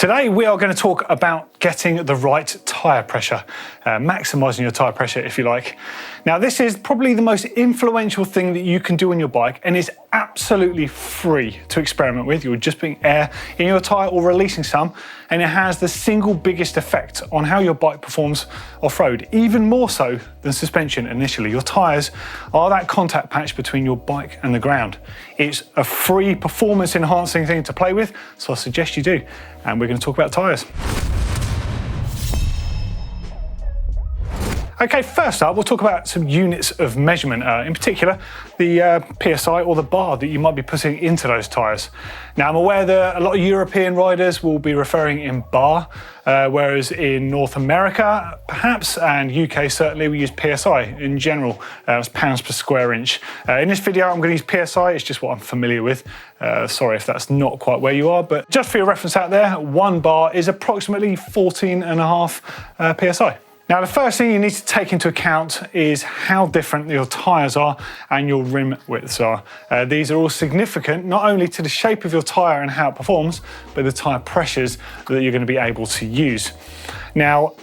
Today we are going to talk about getting the right tyre pressure, maximising your tyre pressure if you like. Now this is probably the most influential thing that you can do on your bike, and is absolutely free to experiment with. You're just putting air in your tyre or releasing some, and it has the single biggest effect on how your bike performs off-road, even more so than suspension initially. Your tyres are that contact patch between your bike and the ground. It's a free performance enhancing thing to play with, so I suggest you do. And we're going to talk about tyres. Okay, first up, we'll talk about some units of measurement, in particular the PSI or the bar that you might be putting into those tyres. Now, I'm aware that a lot of European riders will be referring in bar, whereas in North America, perhaps, and UK certainly, we use PSI in general, as pounds per square inch. In this video, I'm going to use PSI, it's just what I'm familiar with. Sorry if that's not quite where you are, but just for your reference out there, 1 bar is approximately 14.5 PSI. Now, the first thing you need to take into account is how different your tyres are and your rim widths are. These are all significant, not only to the shape of your tyre and how it performs, but the tyre pressures that you're going to be able to use. Now,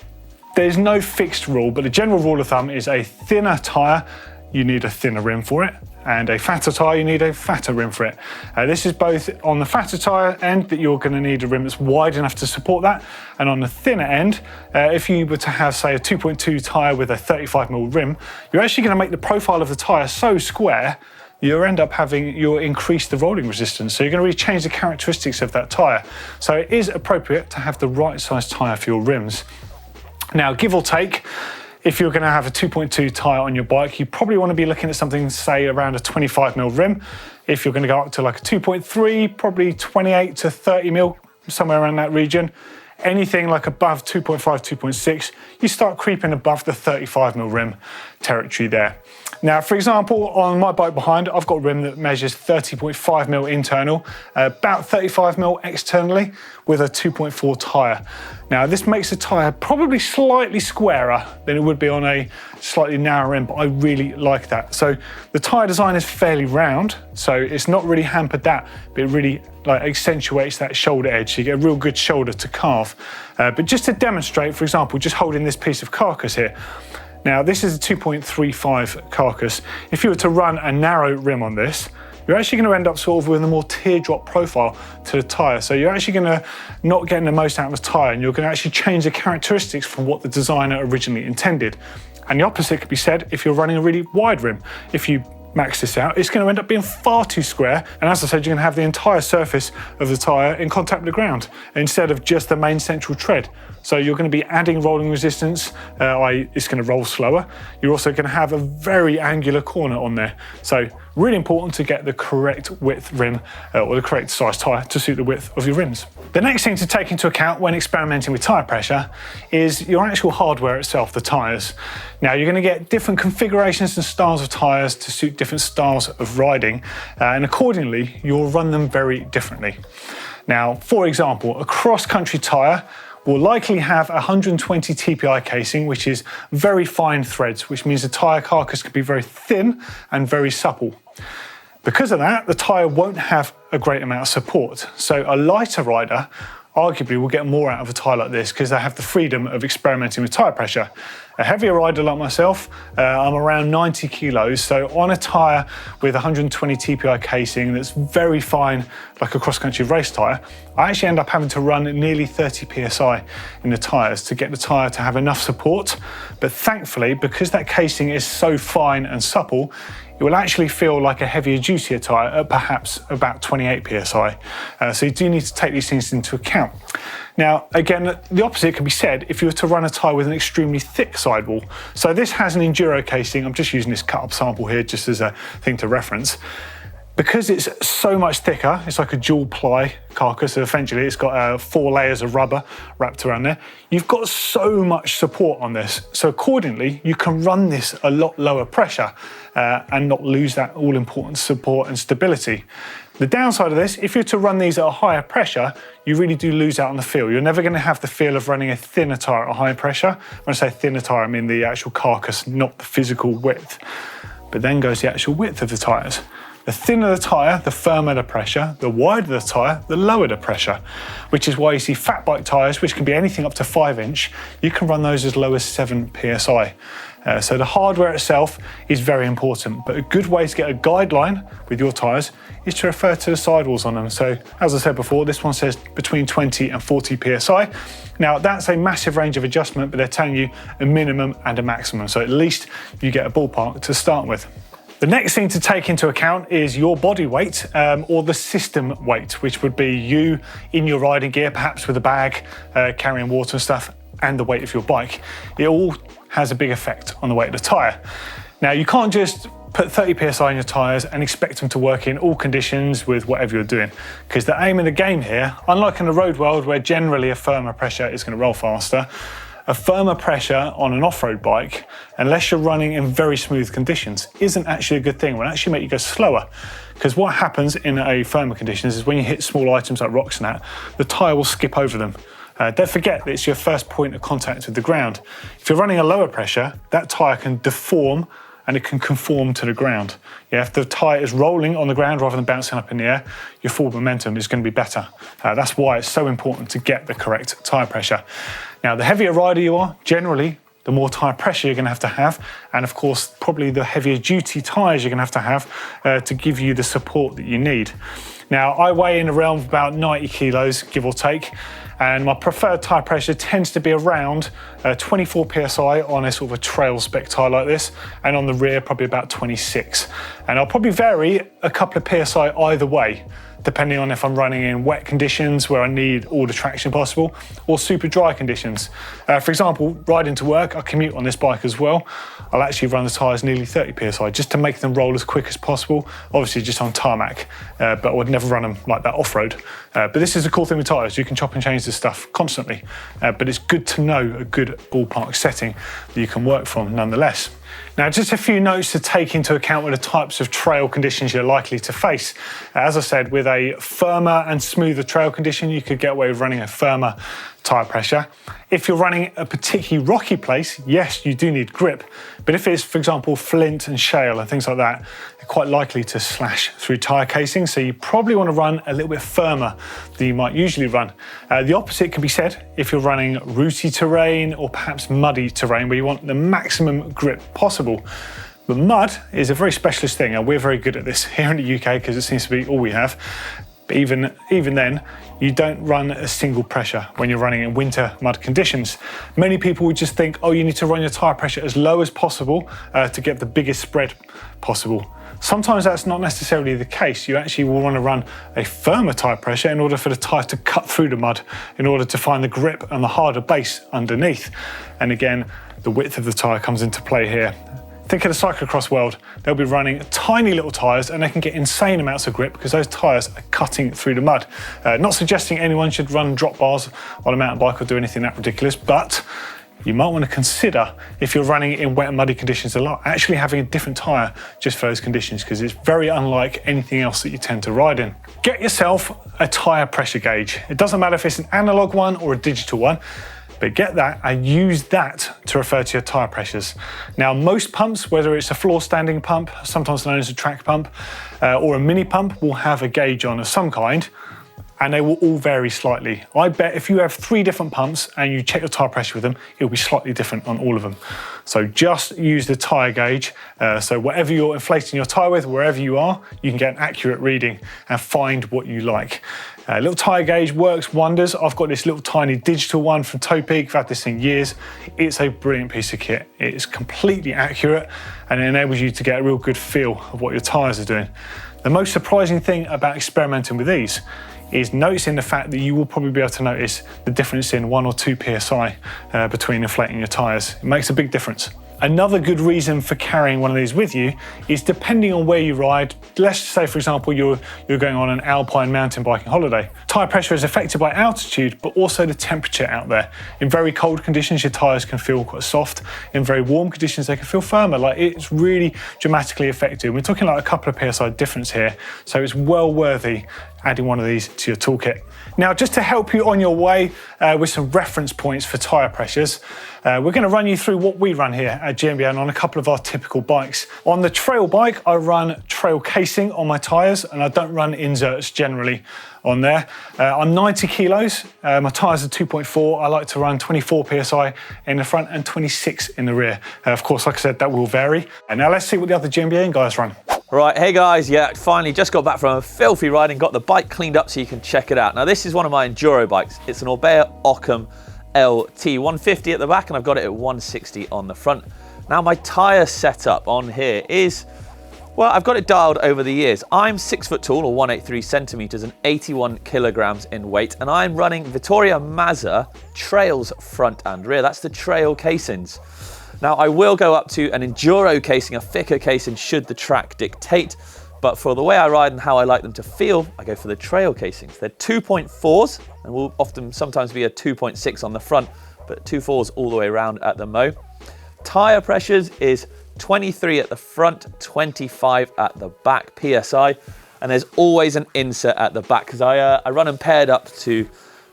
there's no fixed rule, but the general rule of thumb is a thinner tyre, you need a thinner rim for it, and a fatter tyre, you need a fatter rim for it. This is both on the fatter tyre end that you're going to need a rim that's wide enough to support that, and on the thinner end, if you were to have, say, a 2.2 tyre with a 35mm rim, you're actually going to make the profile of the tyre so square, you'll end up you'll increase the rolling resistance. So you're going to really change the characteristics of that tyre. So it is appropriate to have the right size tyre for your rims. Now, give or take, if you're going to have a 2.2 tyre on your bike, you probably want to be looking at something, say, around a 25mm rim. If you're going to go up to like a 2.3, probably 28 to 30mm, somewhere around that region. Anything like above 2.5, 2.6, you start creeping above the 35mm rim territory there. Now, for example, on my bike behind, I've got a rim that measures 30.5mm internal, about 35mm externally, with a 2.4 tyre. Now, this makes the tyre probably slightly squarer than it would be on a slightly narrower rim, but I really like that. So the tyre design is fairly round, so it's not really hampered that, but it really accentuates that shoulder edge, so you get a real good shoulder to carve. But just to demonstrate, for example, just holding this piece of carcass here. Now, this is a 2.35 carcass. If you were to run a narrow rim on this, you're actually going to end up sort of with a more teardrop profile to the tyre. So you're actually going to not get the most out of the tyre, and you're going to actually change the characteristics from what the designer originally intended. And the opposite could be said if you're running a really wide rim. If you max this out, it's going to end up being far too square, and as I said, you're going to have the entire surface of the tyre in contact with the ground instead of just the main central tread. So you're going to be adding rolling resistance, it's going to roll slower. You're also going to have a very angular corner on there. So really important to get the correct width rim or the correct size tyre to suit the width of your rims. The next thing to take into account when experimenting with tyre pressure is your actual hardware itself, the tyres. Now, you're going to get different configurations and styles of tyres to suit different styles of riding, and accordingly, you'll run them very differently. Now, for example, a cross-country tyre will likely have a 120 TPI casing, which is very fine threads, which means the tyre carcass can be very thin and very supple. Because of that, the tyre won't have a great amount of support. So a lighter rider arguably will get more out of a tyre like this because they have the freedom of experimenting with tyre pressure. A heavier rider like myself, I'm around 90 kilos, so on a tyre with 120 TPI casing that's very fine, like a cross-country race tyre, I actually end up having to run nearly 30 PSI in the tyres to get the tyre to have enough support. But thankfully, because that casing is so fine and supple, it will actually feel like a heavier, juicier tyre at perhaps about 28 PSI. So you do need to take these things into account. Now, again, the opposite can be said if you were to run a tyre with an extremely thick sidewall. So this has an enduro casing. I'm just using this cut-up sample here just as a thing to reference. Because it's so much thicker, it's like a dual ply carcass, so essentially it's got 4 layers of rubber wrapped around there. You've got so much support on this, so accordingly you can run this a lot lower pressure and not lose that all-important support and stability. The downside of this, if you're to run these at a higher pressure, you really do lose out on the feel. You're never going to have the feel of running a thinner tyre at a high pressure. When I say thinner tyre, I mean the actual carcass, not the physical width. But then goes the actual width of the tyres. The thinner the tyre, the firmer the pressure. The wider the tyre, the lower the pressure, which is why you see fat bike tyres, which can be anything up to 5 inch, you can run those as low as 7 psi. So the hardware itself is very important, but a good way to get a guideline with your tyres is to refer to the sidewalls on them. So as I said before, this one says between 20 and 40 psi. Now that's a massive range of adjustment, but they're telling you a minimum and a maximum. So at least you get a ballpark to start with. The next thing to take into account is your body weight or the system weight, which would be you in your riding gear, perhaps with a bag, carrying water and stuff, and the weight of your bike. It all has a big effect on the weight of the tyre. Now you can't just put 30 psi in your tyres and expect them to work in all conditions with whatever you're doing, because the aim of the game here, unlike in the road world where generally a firmer pressure is going to roll faster, a firmer pressure on an off-road bike, unless you're running in very smooth conditions, isn't actually a good thing. It will actually make you go slower, because what happens in a firmer conditions is when you hit small items like rocks and that, the tyre will skip over them. Don't forget that it's your first point of contact with the ground. If you're running a lower pressure, that tyre can deform and it can conform to the ground. Yeah, if the tyre is rolling on the ground rather than bouncing up in the air, your forward momentum is going to be better. That's why it's so important to get the correct tyre pressure. Now, the heavier rider you are, generally, the more tyre pressure you're going to have, and of course, probably the heavier duty tyres you're going to have to give you the support that you need. Now, I weigh in the realm of about 90 kilos, give or take, and my preferred tyre pressure tends to be around 24 psi on a sort of a trail spec tyre like this, and on the rear probably about 26. And I'll probably vary a couple of psi either way, depending on if I'm running in wet conditions where I need all the traction possible, or super dry conditions. For example, riding to work, I commute on this bike as well. I'll actually run the tyres nearly 30 psi just to make them roll as quick as possible, obviously just on tarmac, but I would never run them like that off-road. But this is the cool thing with tyres, you can chop and change this stuff constantly, but it's good to know a good ballpark setting that you can work from nonetheless. Now, just a few notes to take into account with the types of trail conditions you're likely to face. As I said, with a firmer and smoother trail condition, you could get away with running a firmer tyre pressure. If you're running a particularly rocky place, yes, you do need grip. But if it's, for example, flint and shale and things like that, they're quite likely to slash through tyre casings. So you probably want to run a little bit firmer than you might usually run. The opposite can be said if you're running rooty terrain or perhaps muddy terrain where you want the maximum grip possible. But mud is a very specialist thing, and we're very good at this here in the UK because it seems to be all we have. But even then, you don't run a single pressure when you're running in winter mud conditions. Many people would just think, oh, you need to run your tyre pressure as low as possible to get the biggest spread possible. Sometimes that's not necessarily the case. You actually will want to run a firmer tyre pressure in order for the tyre to cut through the mud, in order to find the grip and the harder base underneath. And again, the width of the tyre comes into play here. Think of the cyclocross world. They'll be running tiny little tyres and they can get insane amounts of grip because those tyres are cutting through the mud. Not suggesting anyone should run drop bars on a mountain bike or do anything that ridiculous, but you might want to consider, if you're running in wet and muddy conditions a lot, actually having a different tyre just for those conditions, because it's very unlike anything else that you tend to ride in. Get yourself a tyre pressure gauge. It doesn't matter if it's an analog one or a digital one, but get that and use that to refer to your tyre pressures. Now, most pumps, whether it's a floor standing pump, sometimes known as a track pump, or a mini pump, will have a gauge on of some kind, and they will all vary slightly. I bet if you have 3 different pumps and you check your tyre pressure with them, it'll be slightly different on all of them. So just use the tyre gauge. So whatever you're inflating your tyre with, wherever you are, you can get an accurate reading and find what you like. A little tyre gauge works wonders. I've got this little tiny digital one from Topeak. I've had this thing years. It's a brilliant piece of kit. It's completely accurate and it enables you to get a real good feel of what your tyres are doing. The most surprising thing about experimenting with these is noticing the fact that you will probably be able to notice the difference in 1 or 2 psi between inflating your tyres. It makes a big difference. Another good reason for carrying one of these with you is depending on where you ride. Let's say, for example, you're going on an alpine mountain biking holiday. Tyre pressure is affected by altitude, but also the temperature out there. In very cold conditions, your tyres can feel quite soft. In very warm conditions, they can feel firmer. Like, it's really dramatically affected. We're talking like a couple of psi difference here, so it's well worthy adding one of these to your toolkit. Now, just to help you on your way with some reference points for tyre pressures, we're going to run you through what we run here at GMBN on a couple of our typical bikes. On the trail bike, I run trail casing on my tyres, and I don't run inserts generally on there. I'm 90 kilos, my tyres are 2.4. I like to run 24 PSI in the front and 26 in the rear. Of course, like I said, that will vary. And now let's see what the other GMBN guys run. Right, hey guys, yeah, finally just got back from a filthy ride and got the bike cleaned up so you can check it out. Now this is one of my enduro bikes. It's an Orbea Occam LT, 150 at the back, and I've got it at 160 on the front. Now my tyre setup on here is, well, I've got it dialed over the years. I'm 6 foot tall, or 183 centimeters, and 81 kilograms in weight, and I'm running Vittoria Mazza Trails front and rear. That's the trail casings. Now, I will go up to an enduro casing, a thicker casing, should the track dictate, but for the way I ride and how I like them to feel, I go for the trail casings. They're 2.4s, and will often sometimes be a 2.6 on the front, but 2.4s all the way around at the Mo. Tyre pressures is 23 at the front, 25 at the back PSI, and there's always an insert at the back, because I run them paired up to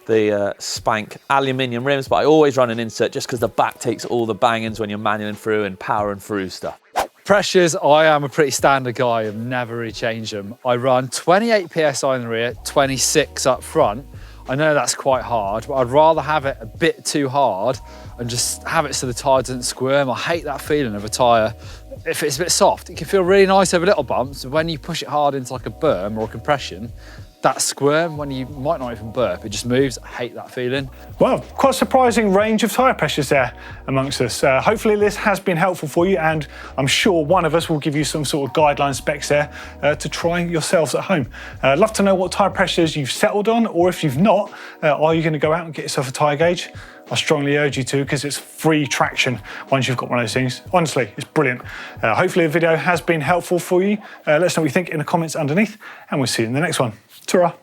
the Spank aluminium rims, but I always run an insert just because the back takes all the bangings when you're manualing through and powering through stuff. Pressures, I am a pretty standard guy. I've never really changed them. I run 28 PSI in the rear, 26 up front. I know that's quite hard, but I'd rather have it a bit too hard and just have it so the tyre doesn't squirm. I hate that feeling of a tyre. If it's a bit soft, it can feel really nice over little bumps, but when you push it hard into like a berm or a compression, that squirm, when you might not even burp, it just moves. I hate that feeling. Well, Quite a surprising range of tyre pressures there amongst us. Hopefully this has been helpful for you, and I'm sure one of us will give you some sort of guideline specs there to try yourselves at home. I'd love to know what tyre pressures you've settled on, or if you've not, are you going to go out and get yourself a tyre gauge? I strongly urge you to, because it's free traction once you've got one of those things. Honestly, it's brilliant. Hopefully the video has been helpful for you. Let us know what you think in the comments underneath, and we'll see you in the next one. Ta-ra.